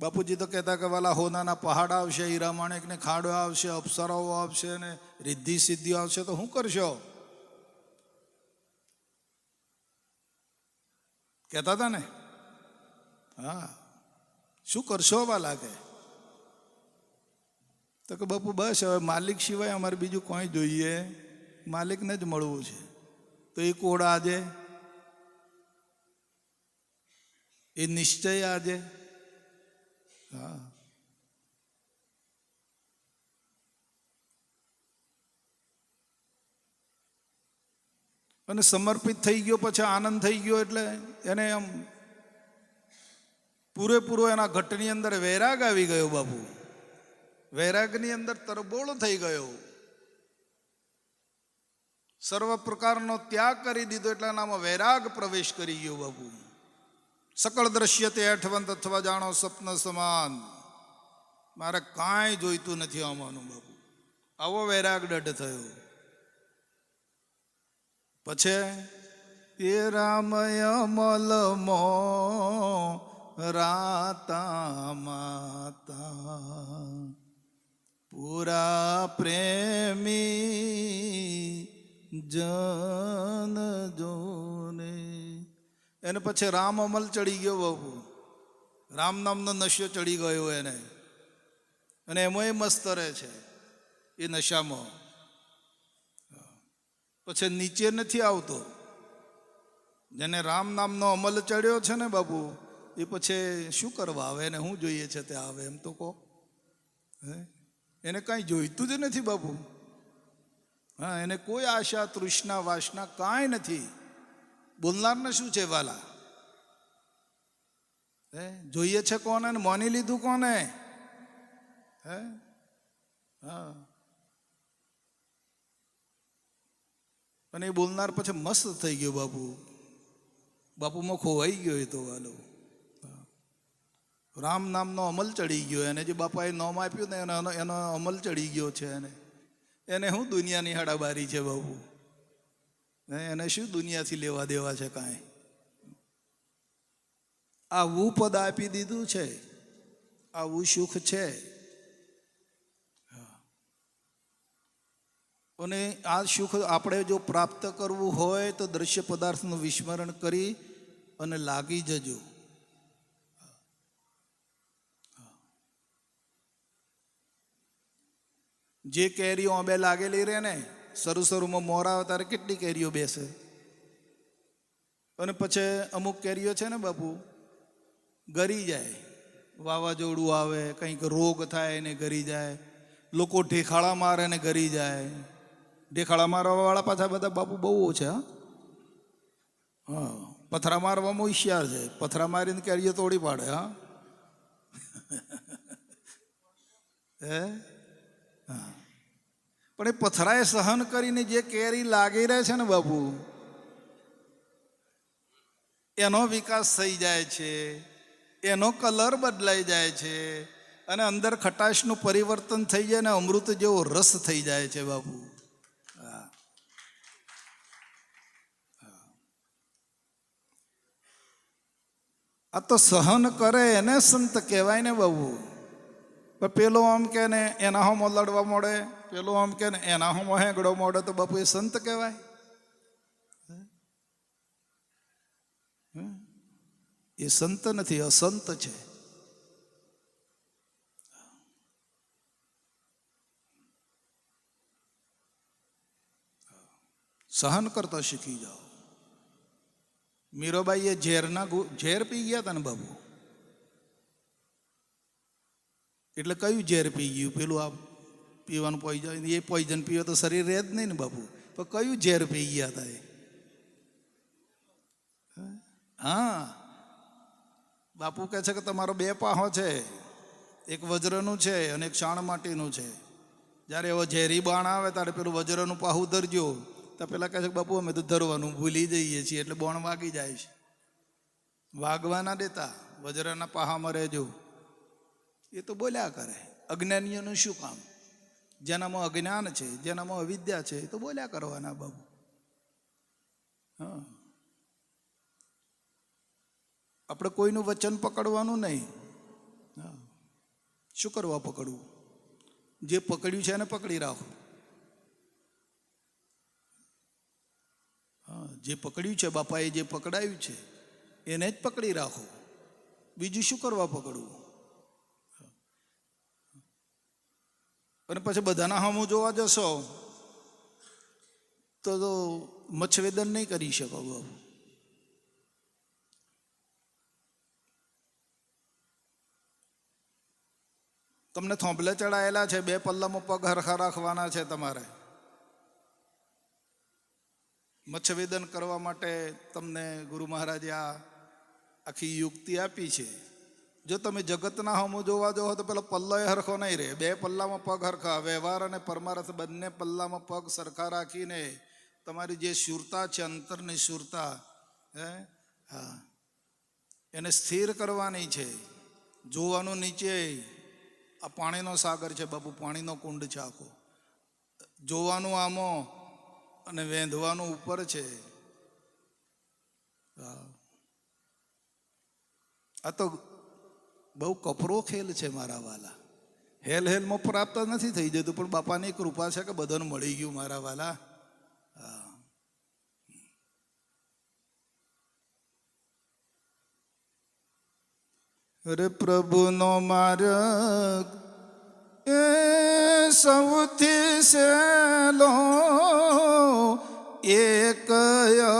Speaker 1: બાપુજી તો કહેતા કે વાલા હોનાના પહાડ આવશે, હીરા માણેકને ખાડો આવશે, અપ્સરાઓ આવશે ને રિદ્ધિ સિદ્ધિ આવશે તો શું કરશો? કહેતા હતા ને. હા, શું કરશો વાલા કે? તો કે બાપુ બસ હવે માલિક સિવાય અમારે બીજું કોઈ જોઈએ, માલિકને જ મળવું છે. તો એ કોડ આજે, એ નિશ્ચય આજે. હા, અને સમર્પિત થઈ ગયો પછી આનંદ થઈ ગયો એટલે એને આમ પૂરેપૂરો એના ઘટની અંદર વૈરાગ આવી ગયો બાપુ. વૈરાગની અંદર તરબોળ થઈ ગયો, સર્વ પ્રકારનો ત્યાગ કરી દીધો એટલે એનામાં વૈરાગ પ્રવેશ કરી ગયો બાપુ. સકળ દ્રશ્ય તે અઠવંત અથવા જાણો સ્વપ્ન સમાન, મારે કાંઈ જોઈતું નથી આમાંનું બાપુ. આવો વૈરાગ દઢ થયો. પછી એ રામય મલમો રાતા માતા પૂરા પ્રેમી જન જોને. એને પછી રામ અમલ ચડી ગયો બાપુ. રામ નામનો નશો ચડી ગયો એને, અને એમાંય મસ્ત રહે છે એ નશામાં. પછી નીચે નથી આવતો. જેને રામ નામનો અમલ ચડ્યો છે ને બાપુ, એ પછી શું કરવા આવે? એને શું જોઈએ છે તે આવે એમ તો કહો. એને કાંઈ જોઈતું જ નથી બાપુ. હા, એને કોઈ આશા તૃષ્ણા વાસના કાંઈ નથી. બોલનારને શું છે વાલા? જોઈએ છે કોને ને માની લીધું કોને? હે? હા, અને એ બોલનાર પછી મસ્ત થઈ ગયો બાપુ. બાપુમાં ખોવાઈ ગયો એ તો વાલો. રામ નામનો અમલ ચડી ગયો એને. જે બાપાએ નામ આપ્યું ને એનો અમલ ચડી ગયો છે એને. એને શું દુનિયાની હાડાબારી છે બાપુ? એને શું દુનિયાથી લેવા દેવા છે કાંઈ? આવું પદ આપી દીધું છે, આવું સુખ છે. અને આ સુખ આપણે જો પ્રાપ્ત કરવું હોય તો દ્રશ્ય પદાર્થનું વિસ્મરણ કરી અને લાગી જજો. જે કેરીઓ આંબે લાગેલી રહે ને, શરૂમાં મોર આવે ત્યારે કેટલી કેરીઓ બેસે, અને પછી અમુક કેરીઓ છે ને બાપુ ગરી જાય. વાવાઝોડું આવે, કંઈક રોગ થાય એને ગરી જાય. લોકો ઢેખાળા મારે ને ગરી જાય. ઢેખાળા મારવાવાળા પાછા બધા બાપુ બહુ ઓછા. હા, પથરા મારવામાં હોશિયાર છે. પથરા મારીને કેરીઓ તોડી પાડે. હા, હે? હા, પણ એ પથરાએ સહન કરીને જે કેરી લાગી રહે છે ને બાપુ, એનો વિકાસ થઈ જાય છે, એનો કલર બદલાઈ જાય છે, અને અંદર ખટાશનું પરિવર્તન થઈ જાય ને અમૃત જેવો રસ થઈ જાય છે બાપુ. આ તો સહન કરે એને સંત કહેવાય ને બાબુ. પણ પેલો આમ કે ને એના હોમો લડવા મળે, પેલો આમ કે ને એના હોમો હેંગડો મળે, તો બાપુ એ સંત કહેવાય? એ સંત નથી, અસંત છે. સહન કરતા શીખી જાઓ. મીરાબાઈએ ઝેર પી ગયા હતા ને બાબુ, એટલે કયું ઝેર પી ગયું? પેલું આ પીવાનું પોઈઝન, એ પોઈઝન પીવે તો શરીર રહે જ નહીં ને બાપુ. પણ કયું ઝેર પી ગયા હતા એ? હા, બાપુ કહે છે કે તમારો 2 પાહો છે, એક વજ્રનું છે અને એક શાણ માટીનું છે. જ્યારે એવો ઝેરી બાણ આવે ત્યારે પેલું વજ્રનું પાહું ધરજો, તો પેલા કહે છે કે બાપુ અમે તો ધરવાનું ભૂલી જઈએ છીએ, એટલે બોણ વાગી જાય છે. વાગવા ના દેતા, વજ્રના પાહામાં રહેજો. એ તો બોલ્યા કરે. અજ્ઞાનીઓનું શું કામ? જેનામાં અજ્ઞાન છે, જેનામાં અવિદ્યા છે, એ તો બોલ્યા કરવાના બાબુ. હા, આપણે કોઈનું વચન પકડવાનું નહીં. હા, શું કરવા પકડવું? જે પકડ્યું છે એને પકડી રાખો. હા, જે પકડ્યું છે, બાપાએ જે પકડાયું છે એને જ પકડી રાખો. બીજું શું કરવા પકડવું? અને પછી બધાના સામું જોવા જશો તો મચ્છવેદન નહીં કરી શકો બાબુ. તમને થોંભલે ચડાયેલા છે, 2 પલ્લામાં પગ હરખા રાખવાના છે તમારે. મચ્છવેદન કરવા માટે તમને ગુરુ મહારાજે આ આખી યુક્તિ આપી છે. જો તમે જગતના હમું જોવા જાઓ તો પેલો પલ્લો એ હરખો નહીં રહે. 2 પલ્લામાં પગ હરખા, વ્યવહાર અને પરમાર્થ બંને પલ્લામાં પગ સરખા રાખીને તમારી જે શુરતા છે, અંતરની શુરતા, હા, એને સ્થિર કરવાની છે. જોવાનું નીચે આ પાણીનો સાગર છે બાપુ, પાણીનો કુંડ છે આખો. જોવાનું આમો અને વેંધવાનું ઉપર છે. આ તો બહુ કપરો ખેલ છે મારા વાલા. હેલમાં પ્રાપ્ત નથી થઈ જતું, પણ બાપાની કૃપા છે કે બધાને મળી ગયું મારા વાલા. અરે પ્રભુનો માર્ગ એ સૌથી સહેલો, એક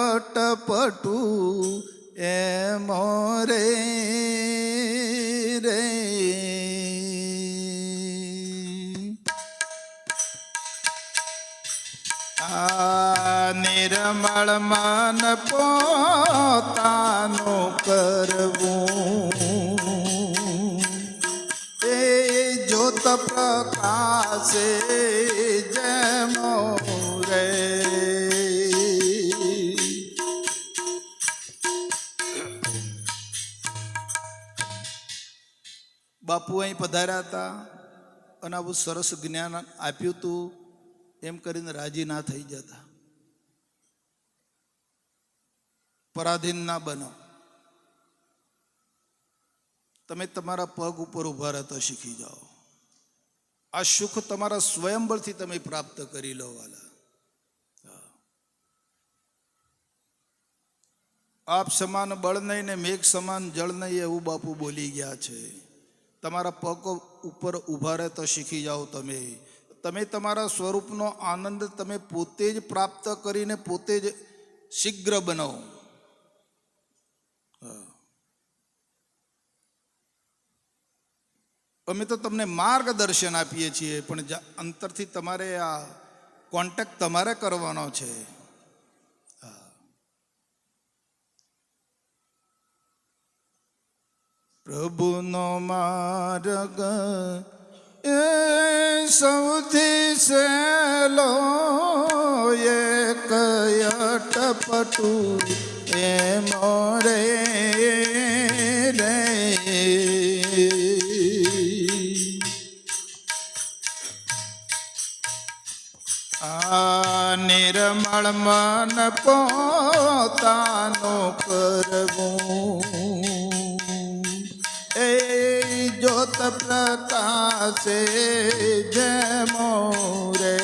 Speaker 1: અટપટું એ મોરે રે. આ નિર્મળ મન પોતાનું કરવું, એ જ્યોત પ્રકાશે જેમો રે. બાપુ અહીં પધાર્યા હતા અને આવું સરસ જ્ઞાન આપ્યું હતું એમ કરીને રાજી ના થઈ જતા. પરાધીન ના બનો. તમે તમારા પગ ઉપર ઉભા રહેતા શીખી જાઓ. આ સુખ તમારા સ્વયંબળથી તમે પ્રાપ્ત કરી લો વાલા. આપ સમાન બળ નહીં ને મેઘ સમાન જળ નહીં, એવું બાપુ બોલી ગયા છે. તમારા પગ ઉપર ઉભા રહેતા શીખી જાઓ. તમે તમારા સ્વરૂપનો આનંદ તમે પોતે જ પ્રાપ્ત કરીને પોતે જ શીઘ્ર બનાવો. અમે તો તમને માર્ગદર્શન આપીએ છીએ, પણ અંતરથી તમારે આ કોન્ટેક્ટ તમારે કરવાનો છે. પ્રભુનો માર્ગ એ સૌથી સહેલો, એક અટપટું એ મોરે રે. આ નિર્મળ મન પોતાનું કરવું, એ જ્યોત પ્રકાશે જેમો રે.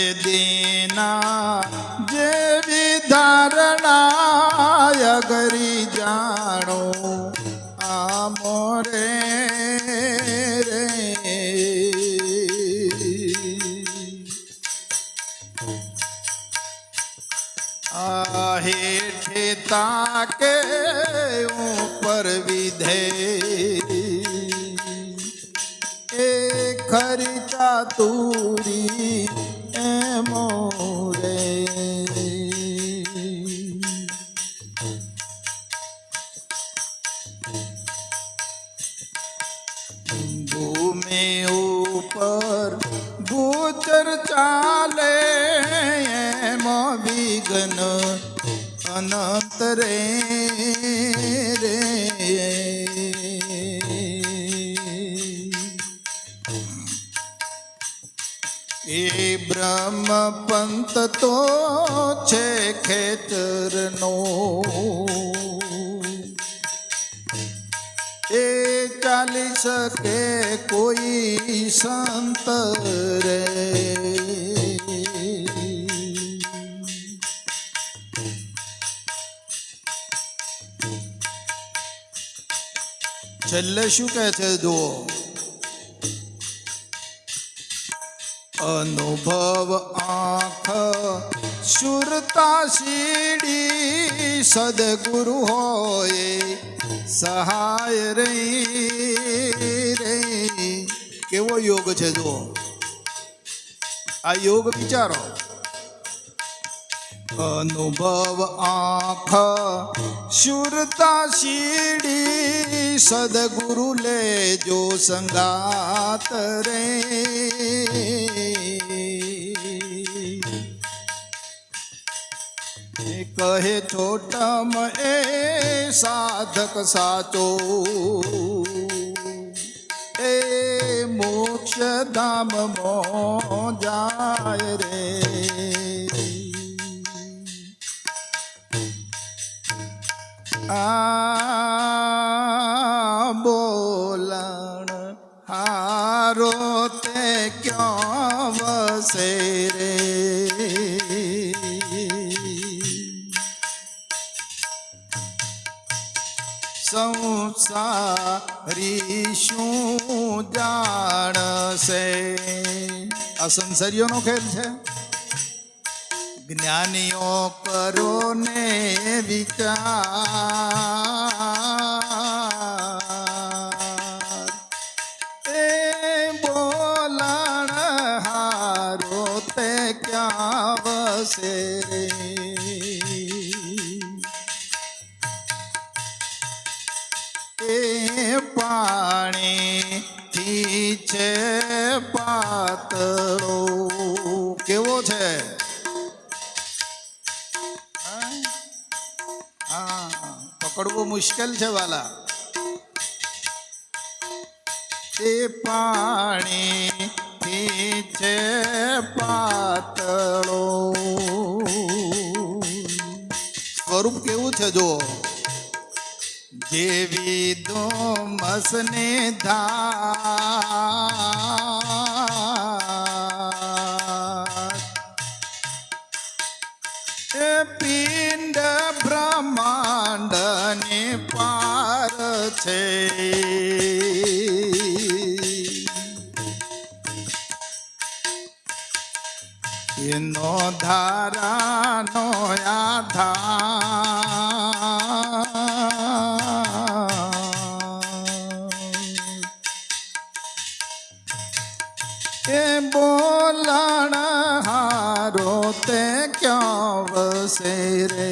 Speaker 1: ધનુર્વેદીના જેવી ધારણા અગરી જાણો, આ हेठे ताके ऊपर विधे ए खरी चातुरी ए मोरे भूमि ऊपर भूचर चाले एमो विघ्न अनंत रे रे ए ब्रह्म पंत तो छे खेचरनो ए चाली सके कोई संत रे છેલ્લે શું કહે છે જુઓ અનુભવ આંખ સુરતા સીડી સદગુરુ હોય સહાય રે રે કેવો યોગ છે જુઓ આ યોગ વિચારો અનુભવ આંખ સુરતા સીડી સદગુરુ લેજો સંગાત રે કહે છોટમ એ સાધક સાચો એ મોક્ષ ધામ મો જાય રે આ બોલણ હારો તે ક્યાં વસે રે સંસારી શું જાણશે આ સંસારીઓનો ખેલ છે જ્ઞાનીઓ કરો ને વિચાર એ બોલણ હારો તે ક્યાં વસે એ પાણીથી છે પાતળો કેવો છે પકડવું મુશ્કેલ છે વાલા એ પાણીથી છે પાતળો સ્વરૂપ કેવું છે જો જેવી ધોમસને ધાર એ પિંડ બ્રહ્માંડ ને પાર છે એનો ધારાનો આધાર એ બોલણ હારો તે ક્યાં વસે રે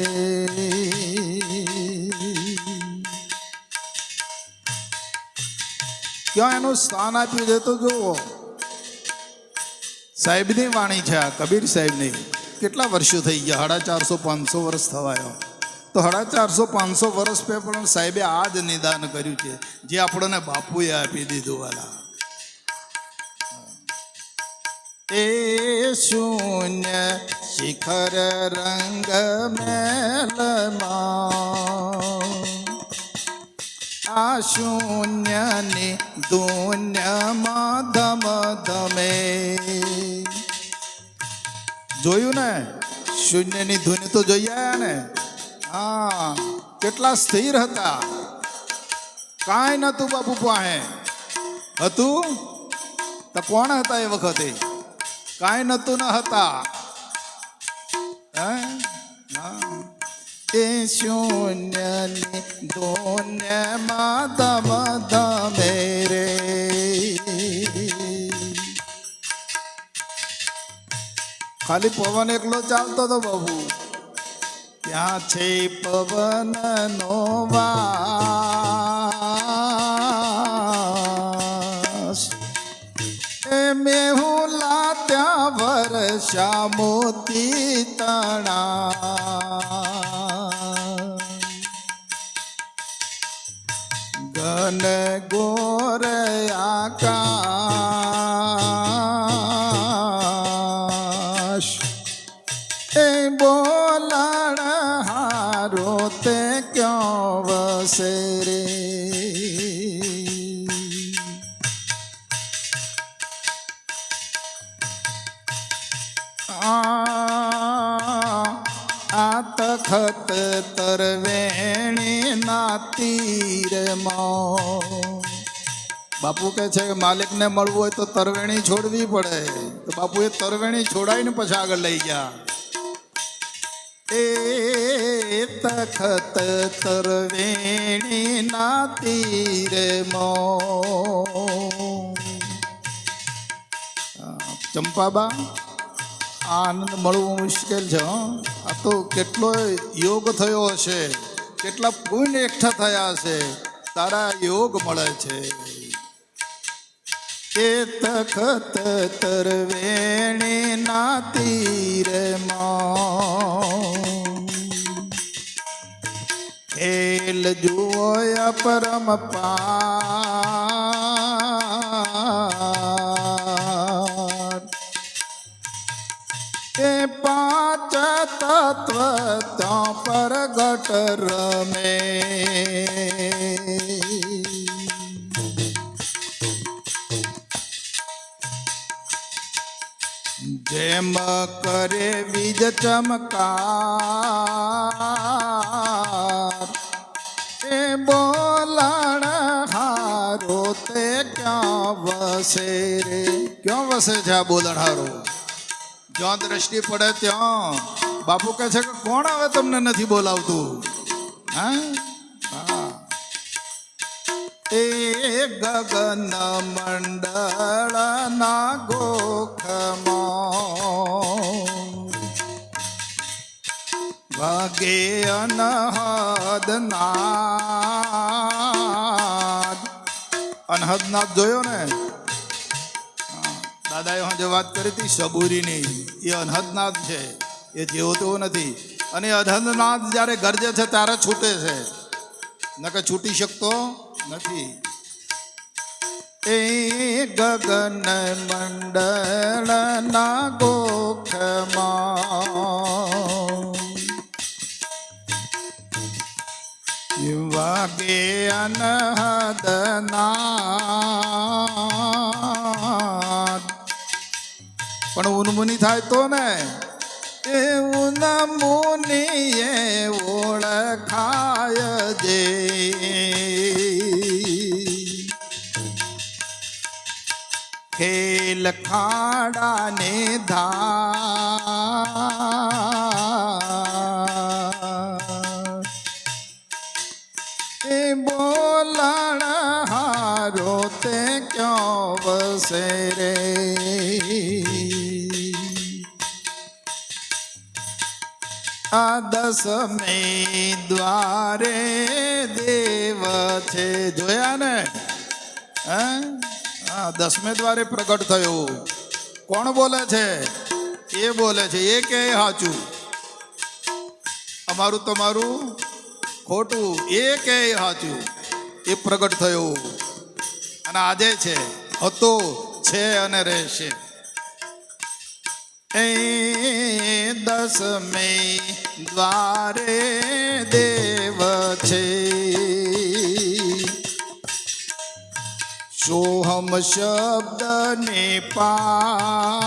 Speaker 1: ક્યાં એનું સ્થાન આપ્યું છે તો જુઓ સાહેબની વાણી છે આ કબીર સાહેબની કેટલા વર્ષો થઈ ગયા 450-500 વર્ષ થવાયો તો 450-500 વર્ષ પે પણ સાહેબે આ જ નિદાન કર્યું છે જે આપણને બાપુએ આપી દીધું વાલા એ શૂન્ય શિખર રંગ મેલમાં આ શૂન્યની દુન્યમાં ધમ ધમે જોયું ને શૂન્યની ધૂન તો જોઈ આયા ને હા કેટલા સ્થિર હતા કાંઈ નતું બાપુ પાસે હતું તો કોણ હતા એ વખતે કાંઈ નતું ન હતા હા એ શૂન્યની ધૂન્યમાં ધમ ધમે રે. ખાલી પવન એકલો ચાલતો હતો બાબુ. ત્યાં છે પવનનો વાસ, એ મેહુલા ત્યાં વર્ષા મોતી તણા. ઘન ગોર આકાશ, એ બોલણ હારો તે ક્યાં વસે રે. આ તખત તરવેણી ના તીરમાં. બાપુ કહે છે કે માલિકને મળવું હોય તો તરવેણી છોડવી પડે. તો બાપુએ તરવેણી છોડાવીને પછી આગળ લઈ ગયા. એ તખત તરવેણી ના તીરમાં. ચંપાબા, આનંદ મળવું મુશ્કેલ છે. આ તો કેટલો યોગ થયો હશે, કેટલા પુણ્ય એકઠા થયા હશે, તારા યોગ મળે છે. એ તખત તરવેણી ના તીરમાં. ખેલ જુઓ અપરમ પાર, એ પાંચ તત્વ ત્યાં પ્રગટ રમે. જેમ કરે વીજ ચમકાર, એ બોલણ હારો તે ક્યાં વસે રે. ક્યાં વસે છે આ બોલણ હારો? જ્યાં દ્રષ્ટિ પડે ત્યાં. બાપુ કહે છે કે કોણ આવે તમને નથી બોલાવતું? હા, એ ગગન મંડળ ના ગોખમાં વાગે અનહદ નાદ. અનહદ નાદ જોયો ને? દાદાએ જે વાત કરી હતી સબૂરીની, એ અનહદનાદ છે. એ જેવો તેવો નથી. અને અનહદનાદ જ્યારે ગરજે છે ત્યારે છૂટે છે, નકર છૂટી શકતો નથી. એ ગગન મંડળ ના ગોખમાં વાગે અનહદ નાદ. પણ ઉન્મુની થાય તો ને, એ ઉન્મુનીએ ઓળખાય જે. ખેલ ખાડાને ધાર, એ બોલણ હારો તે ક્યાં વસે રે. આ દસમે દ્વારે દેવ છે. જોયા ને? હા, 10મે દ્વારે પ્રગટ થયો. કોણ બોલે છે? એ બોલે છે. એ કે સાચું, અમારું તમારું ખોટું. એ કે સાચું, એ પ્રગટ થયો. અને આજે છે, હતો, છે અને રહેશે. એ 10મે દ્વારે દેવ છે. સોહમ શબ્દ ને પાર.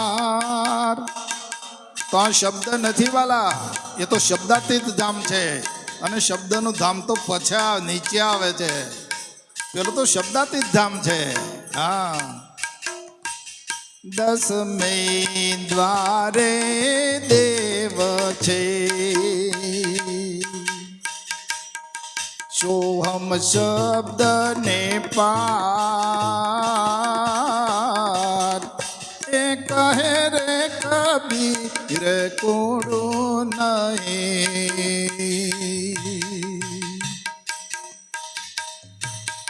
Speaker 1: તો આ શબ્દ નથી વાલા, એ તો શબ્દાતીત ધામ છે. અને શબ્દનું ધામ તો પછી નીચે આવે છે. પેલું તો શબ્દાતીત ધામ છે. હા, 10મે દ્વારે દેવ છે. ઓમ શબ્દ ને પાર એ કહે રે કબીર કોડું નહીં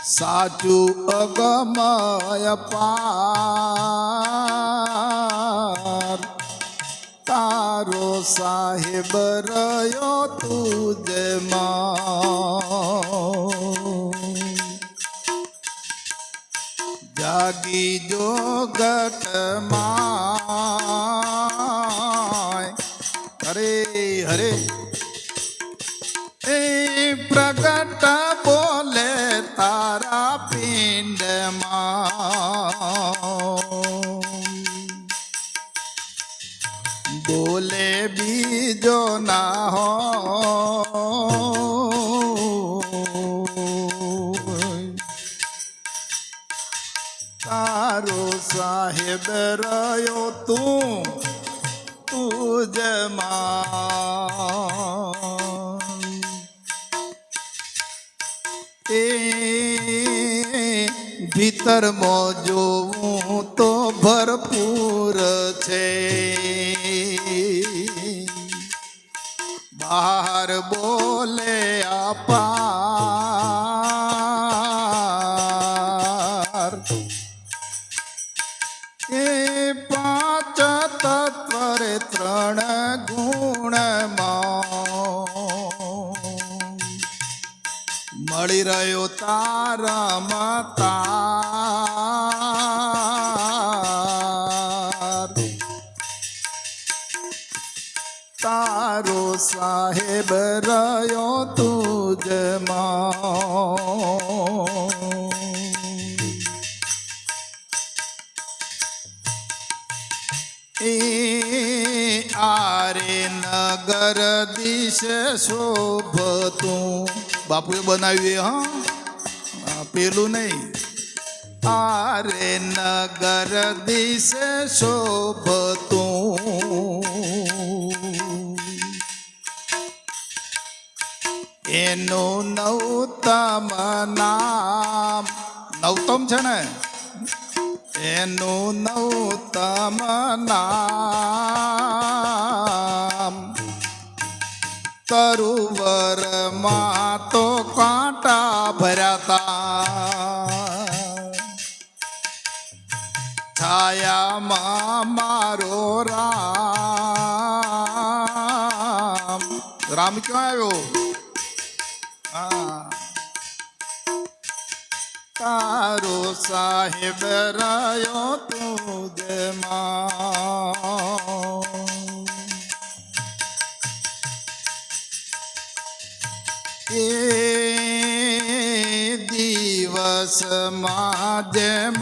Speaker 1: સાચું અગમય પાર તારો સાહેબ રહ્યો તુજમાં જાગી જોગટમાં હરે હરે એ પ્રગટ બોલે તારા પિંડમાં બોલે બીજો ના હો તારો સાહેબ રહ્યો તુજમાં એ ભીતરમાં જોવું તો ભરપૂર છે બહાર બોલે અપાર એ પાંચ તત્વ રે ત્રણ ગુણમાં મળી રહ્યો તારામાં તાર તારો સાહેબ રહ્યો તુજમાં એ આરે નગર દિશ શોભતું બાપુએ બનાવ્યું હા પેલું નહીં આરે નગર દિશ શોભતું એનું નવતમ નામ નવતમ છે ને એનું નવતમ નામ તરુવરમાં તો કાંટા ભર્યાતા છાયામાં મારો રામ રામ ક્યાં આવ્યો હા તારો સાહેબ રહ્યો તુજમાં એ દિવસમાં જેમ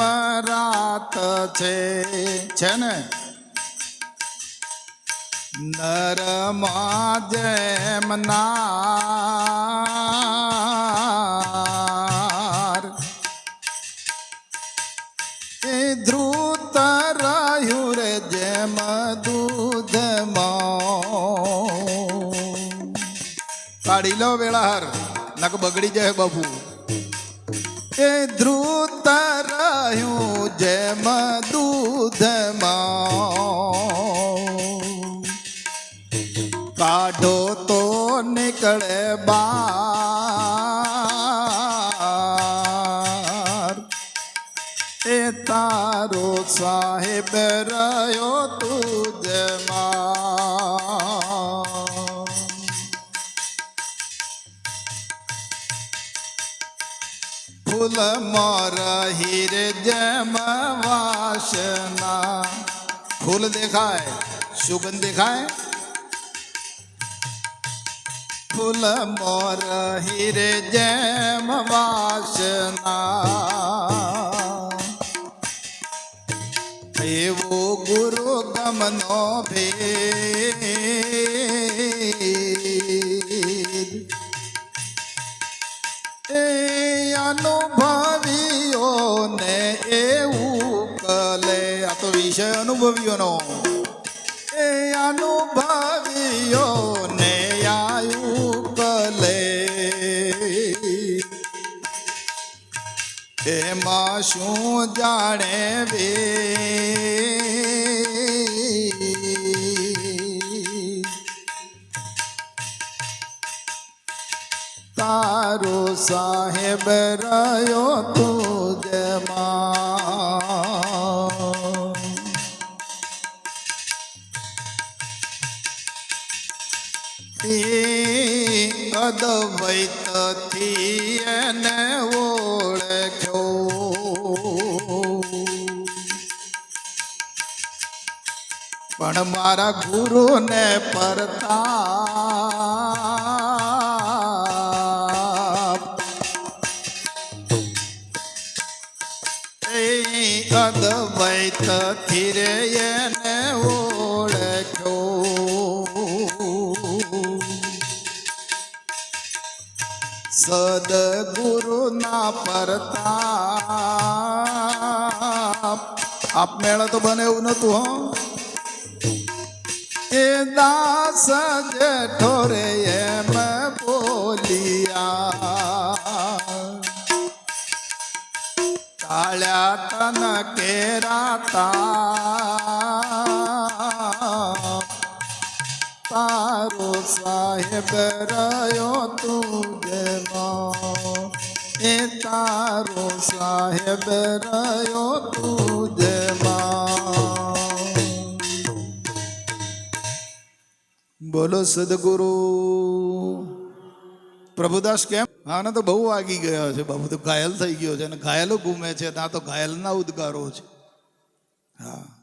Speaker 1: રાત છે ને નરમાં જેમ નાર એ ધ્રુત રહ્યું રે જેમ દૂધમાં કાઢી લો વેળાહાર નક બગડી જાય બાપુ એ ધ્રુત રહ્યું જેમ દૂધમાં કાઢો તો નીકળે બાર એ તારો સાહેબ રહ્યો તુજમાં ફૂલ મોર હીર જેમ વાસના ફૂલ દેખાય સુગંધ દેખાય ફૂલ મોર હીર જેમ વાસના એવો ગુરુ ગમનો ભેદ એ અનુભવીઓને એવું કલે આ તો વિષય અનુભવીઓનો એ અનુભવીઓને આયું કલે એમાં શું જાણે વે તારો સાહેબ રહ્યો તુજમાં એ અદ્વૈતથી એને ઓળખ્યો પણ મારા ગુરુને પરતાપ એ અદ્વૈતથી રે એને ઓળખ્યો સદગુરુના પરતાપ આપ મેળા તો બને એવું નતું હો એ દાસ જેઠો રે એમ બોલિયા કાળ્યા તન કેરાતા તારો સાહેબ રહ્યો તુજમાં એ તારો સાહેબ રહ્યો તુજમાં બોલો સદગુરુ પ્રભુદાસ કેમ આને તો બહુ વાગી ગયો છે બાબુ તો ઘાયલ થઈ ગયો છે અને ઘાયલો ઘૂમે છે ત્યાં તો ઘાયલના ઉદ્ગારો છે હા